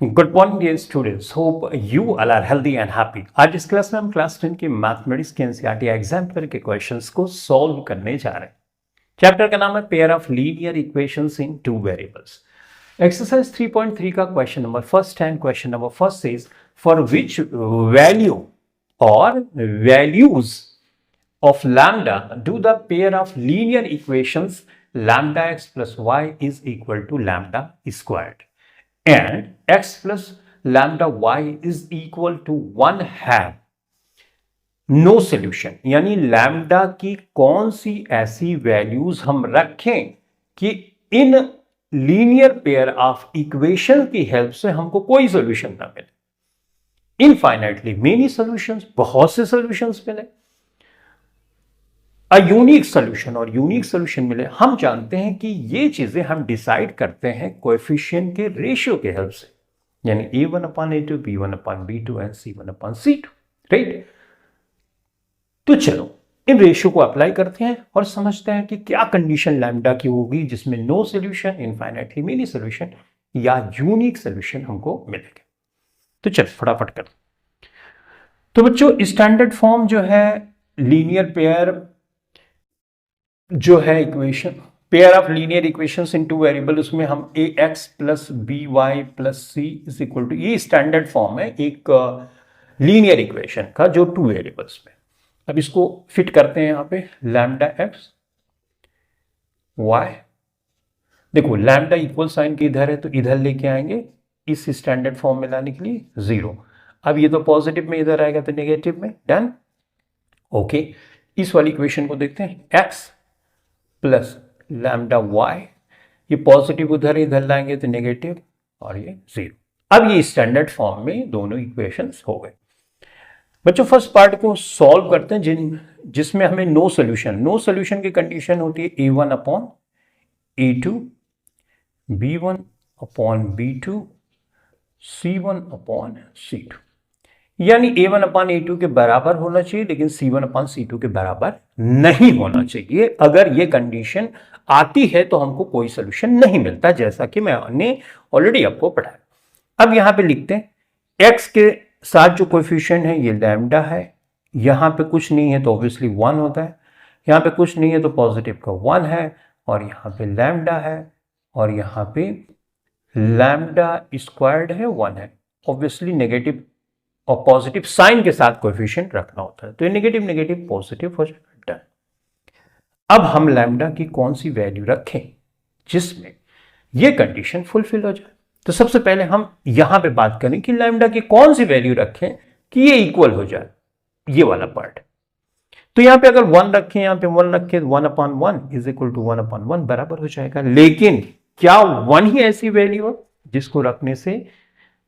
Good morning dear students, hope you all are healthy and happy. आज इस class में हम क्लास 10 के मैथमेटिक्स के एनसीईआरटी एग्जाम्पल के क्वेश्चंस को सॉल्व करने जा रहे हैं। चैप्टर का नाम है pair of linear equations in two variables. Exercise 3.3 का question number first and question number first is for which value और values of lambda do the pair of linear equations lambda x plus y is equal to lambda squared and x plus lambda y is equal to 1 have no solution। यानी lambda की कौन सी ऐसी values हम रखें कि in linear pair of equation की help से हमको कोई सोल्यूशन ना मिले। इनफाइनाइटली मेनी सॉल्यूशंस, बहुत से सॉल्यूशंस मिले, यूनिक सोल्यूशन और यूनिक सोल्यूशन मिले। हम जानते हैं कि ये चीजें हम डिसाइड करते हैं कोएफिशिएंट के रेशियो के हेल्प से, यानी a1/a2, b1/b2 and c1/c2, right. तो चलो इन रेशियो को अप्लाई करते हैं और समझते हैं कि क्या कंडीशन लैम्डा की होगी जिसमें no solution, infinitely many solution या यूनिक सोल्यूशन हमको मिलेगा। तो चलो फटाफट कर। तो बच्चों स्टैंडर्ड फॉर्म जो है लीनियर पेयर जो है equation, pair of linear equations in two variable, उसमें हम ax plus by plus c is equal to, ये स्टैंडर्ड फॉर्म है एक लीनियर इक्वेशन का जो टू वेरिएबल्स में। अब इसको फिट करते हैं यहां पे लैम्डा x y। देखो लैम्डा इक्वल साइन के इधर है तो इधर लेके आएंगे इस स्टैंडर्ड फॉर्म में लाने के लिए 0। अब ये तो पॉजिटिव में इधर आएगा तो नेगेटिव में, डन। ओके, इस वाली इक्वेशन को देखते हैं x प्लस लैम्डा वाई, ये पॉजिटिव उधर इधर लाएंगे तो नेगेटिव और ये 0। अब ये स्टैंडर्ड फॉर्म में दोनों इक्वेशंस हो गए। बच्चों फर्स्ट पार्ट को सॉल्व करते हैं जिसमें हमें नो सोल्यूशन की कंडीशन होती है a1/a2, b1/b2, c1/c2। यानी a1/a2 के बराबर होना चाहिए लेकिन c1/c2 के बराबर नहीं होना चाहिए। अगर ये कंडीशन आती है तो हमको कोई सोल्यूशन नहीं मिलता, जैसा कि मैंने ऑलरेडी आपको पढ़ाया। अब यहां पे लिखते हैं x के साथ जो कोएफिशिएंट है ये लैम्डा है, यहां पे कुछ नहीं है तो ऑब्वियसली 1 होता है, यहां पे कुछ नहीं है तो पॉजिटिव का 1 है, और यहां पे लैम्डा है और यहां पे लैम्डा स्क्वायर्ड है 1 है। ऑब्वियसली नेगेटिव और पॉजिटिव साइन के साथ कोएफिशिएंट रखना होता है, तो ये नेगेटिव नेगेटिव पॉजिटिव हो जाएगा, डन। अब हम लैम्डा की कौन सी वैल्यू रखें जिसमें ये कंडीशन फुलफिल हो जाए। तो सबसे पहले हम यहां पे बात करें कि लैम्डा की कौन सी वैल्यू रखें कि ये इक्वल हो जाए, ये वाला पार्ट। तो यहां पे अगर 1 रखें, यहां पे 1 रखें, 1/1 इज इक्वल टू 1/1 बराबर हो जाएगा। लेकिन क्या 1 ही ऐसी वैल्यू हो जिसको रखने से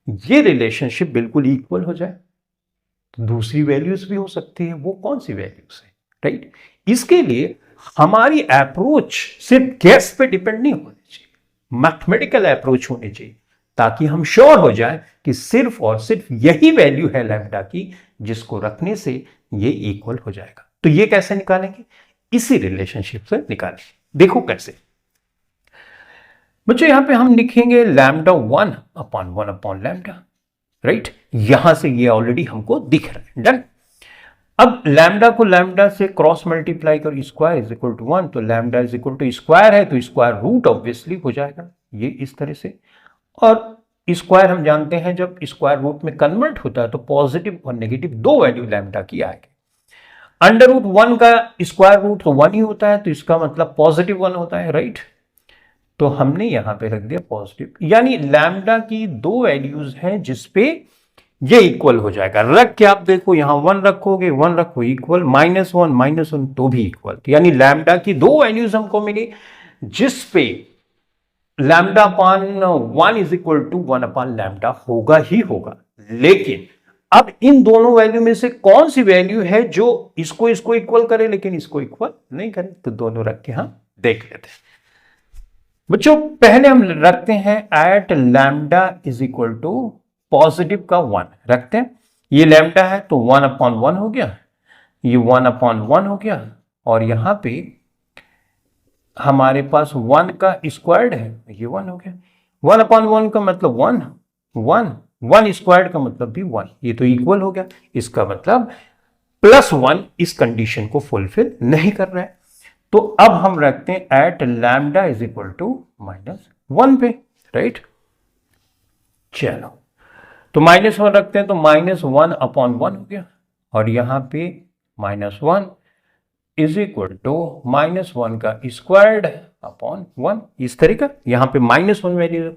ये रिलेशनशिप बिल्कुल इक्वल हो जाए? तो दूसरी वैल्यूज भी हो सकती है, वो कौन सी वैल्यूज है, राइट। इसके लिए हमारी अप्रोच सिर्फ गैस पे डिपेंड नहीं होनी चाहिए, मैथमेटिकल अप्रोच होनी चाहिए, ताकि हम श्योर हो जाए कि सिर्फ और सिर्फ यही वैल्यू है लैम्डा की जिसको रखने से ये इक्वल हो जाएगा। तो ये कैसे निकालेंगे? इसी रिलेशनशिप से निकालेंगे। देखो कैसे। बच्चों यहां पे हम लिखेंगे लैम्डा 1/1 लैम्डा, राइट। यहां से ये ऑलरेडी हमको दिख रहा है, डन। अब लैम्डा को लैम्डा से क्रॉस मल्टीप्लाई कर स्क्वायर इज इक्वल टू 1, तो lambda is equal to square है तो स्क्वायर रूट ऑब्वियसली हो जाएगा ये इस तरह से। और स्क्वायर हम जानते हैं जब स्क्वायर रूट में कन्वर्ट होता है तो पॉजिटिव और नेगेटिव दो वैल्यू लैम्डा की आएगी। अंडर रूट 1 का स्क्वायर रूट तो 1 ही होता है, तो इसका मतलब पॉजिटिव 1 होता है, राइट। तो हमने यहां पे रख दिया पॉजिटिव, यानी लैम्डा की दो वैल्यूज हैं जिसपे ये इक्वल हो जाएगा। रख के आप देखो, यहां 1 रखोगे, 1 रखो इक्वल, -1 तो भी इक्वल। यानी लैम्डा की दो वैल्यूज हमको मिली जिसपे λ/1 इज इक्वल टू 1/λ होगा ही होगा। लेकिन अब इन दोनों वैल्यू में से कौन सी वैल्यू है जो इसको इक्वल करे लेकिन इसको इक्वल नहीं करे? तो दोनों रख के हम देख लेते हैं। बच्चों पहले हम रखते हैं at lambda is equal to positive का 1 रखते हैं। ये लैम्डा है तो 1/1 हो गया, ये 1/1 हो गया, और यहां पे हमारे पास 1 का स्क्वायर्ड है, ये 1 हो गया। 1/1 का मतलब 1 1 स्क्वायर्ड का मतलब भी 1, ये तो इक्वल हो गया। इसका मतलब +1 इस कंडीशन को फुलफिल नहीं कर रहा है। तो अब हम रखते हैं at lambda is equal to -1 पे, राइट। चलो, तो -1 रखते हैं, तो -1/1 हो गया, और यहां पे -1 इज इक्वल टू -1 का स्क्वायर्ड अपॉन 1, इस तरीका। यहां पे -1 वैल्यू,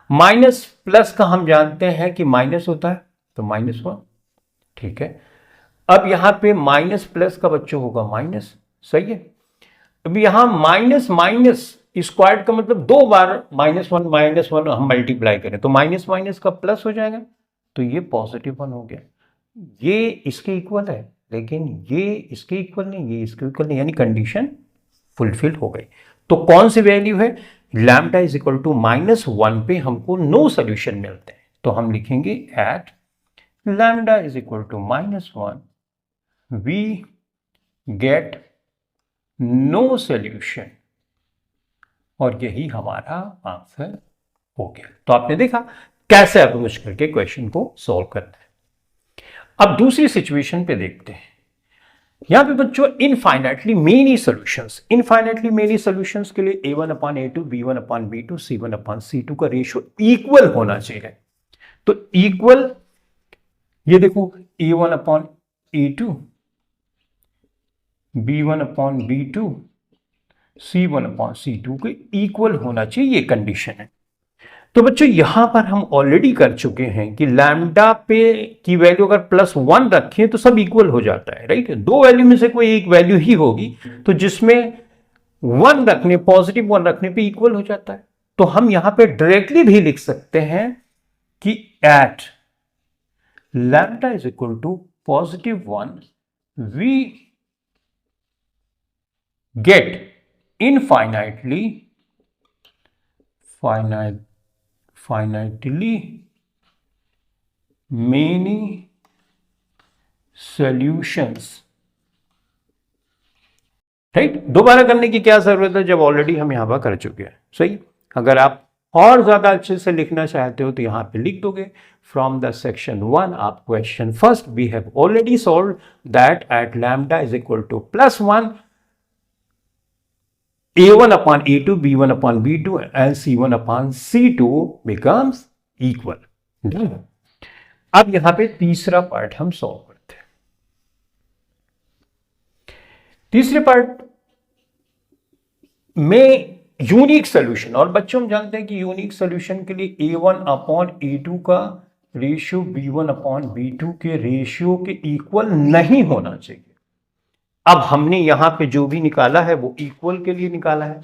माइनस प्लस का हम जानते हैं कि माइनस होता है, तो -1, ठीक है। अब यहां पे माइनस प्लस का बच्चों होगा माइनस, सही है। अब यहां माइनस माइनस स्क्वायर्ड का मतलब 2 बार -1 हम मल्टीप्लाई करें तो माइनस माइनस का प्लस हो जाएगा, तो ये +1 हो गया। ये इसके इक्वल है, लेकिन ये इसके इक्वल नहीं, ये इसके इक्वल नहीं, यानी कंडीशन फुलफिल हो गई। तो कौन सी वैल्यू है, लैम्डा इज इक्वल टू -1 पे हमको नो सोल्यूशन मिलते हैं, तो हम लिखेंगे at lambda is equal to -1 we get no solution, और यही हमारा आंसर हो गया। तो आपने देखा कैसे अप्रोच करके क्वेश्चन को सॉल्व करना है। अब दूसरी सिचुएशन पे देखते हैं। यहां पे बच्चों infinitely many solutions, infinitely many solutions के लिए a1/a2 b1/b2 c1/c2 का रेशियो इक्वल होना चाहिए। तो इक्वल, ये देखो a1/a2 b1/b2 c1/c2 के इक्वल होना चाहिए, ये कंडीशन है। तो बच्चों यहां पर हम ऑलरेडी कर चुके हैं कि लैम्डा पे की वैल्यू अगर +1 रखें तो सब इक्वल हो जाता है, राइट। 2 वैल्यू में से कोई एक वैल्यू ही होगी, तो जिसमें 1 रखने, +1 रखने पे इक्वल हो जाता है। तो हम यहां पे डायरेक्टली भी लिख सकते हैं कि at lambda is equal to +1 we get infinitely finitely many solutions, right. दोबारा करने की क्या जरूरत है जब ऑलरेडी हम यहां पर कर चुके हैं, सही। अगर आप और ज्यादा अच्छे से लिखना चाहते हो तो यहां पे लिख दोगे फ्रॉम द सेक्शन 1 आप question first we have already solve that at lambda is equal to +1 a1/a2 b1/b2 and c1/c2 becomes equal। अब यहां पे तीसरा पार्ट हम सॉल्व करते हैं। तीसरे पार्ट में यूनिक सॉल्यूशन, और बच्चों हम जानते हैं कि यूनिक सॉल्यूशन के लिए a1/a2 का रेशियो b1/b2 के रेशियो के इक्वल नहीं होना चाहिए। अब हमने यहां पे जो भी निकाला है वो इक्वल के लिए निकाला है।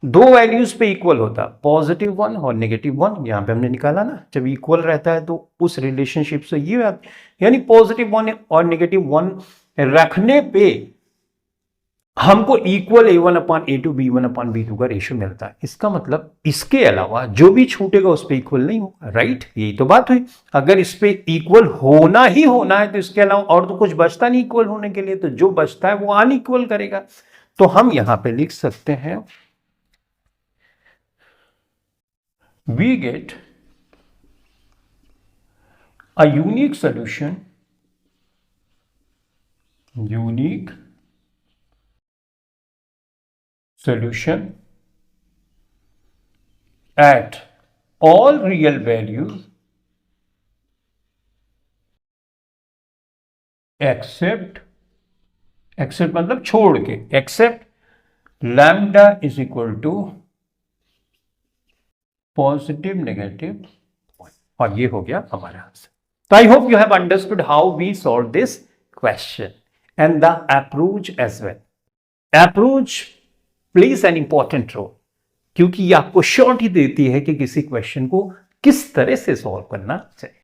2 वैल्यूज पे इक्वल होता, +1 और -1, यहां पे हमने निकाला ना। जब इक्वल रहता है तो उस रिलेशनशिप से ये यानी +1 और -1 रखने पे हमको इक्वल a1/a2 b1/b2 का रेशियो मिलता है। इसका मतलब इसके अलावा जो भी छूटेगा उस पर इक्वल नहीं होगा, राइट। यही तो बात हुई। अगर इस पे इक्वल होना ही होना है तो इसके अलावा और तो कुछ बचता नहीं इक्वल होने के लिए, तो जो बचता है वो अनइक्वल करेगा। तो हम यहां पे लिख सकते हैं we get a unique solution, unique solution at all real values except मतलब छोड़ के, except lambda is equal to positive negative 1, और ये हो गया हमारा आंसर। तो I hope you have understood how we solve this question and the approach as well. Approach plays an important role, क्योंकि ये आपको श्योरिटी देती है कि किसी क्वेश्चन को किस तरह से सॉल्व करना चाहिए।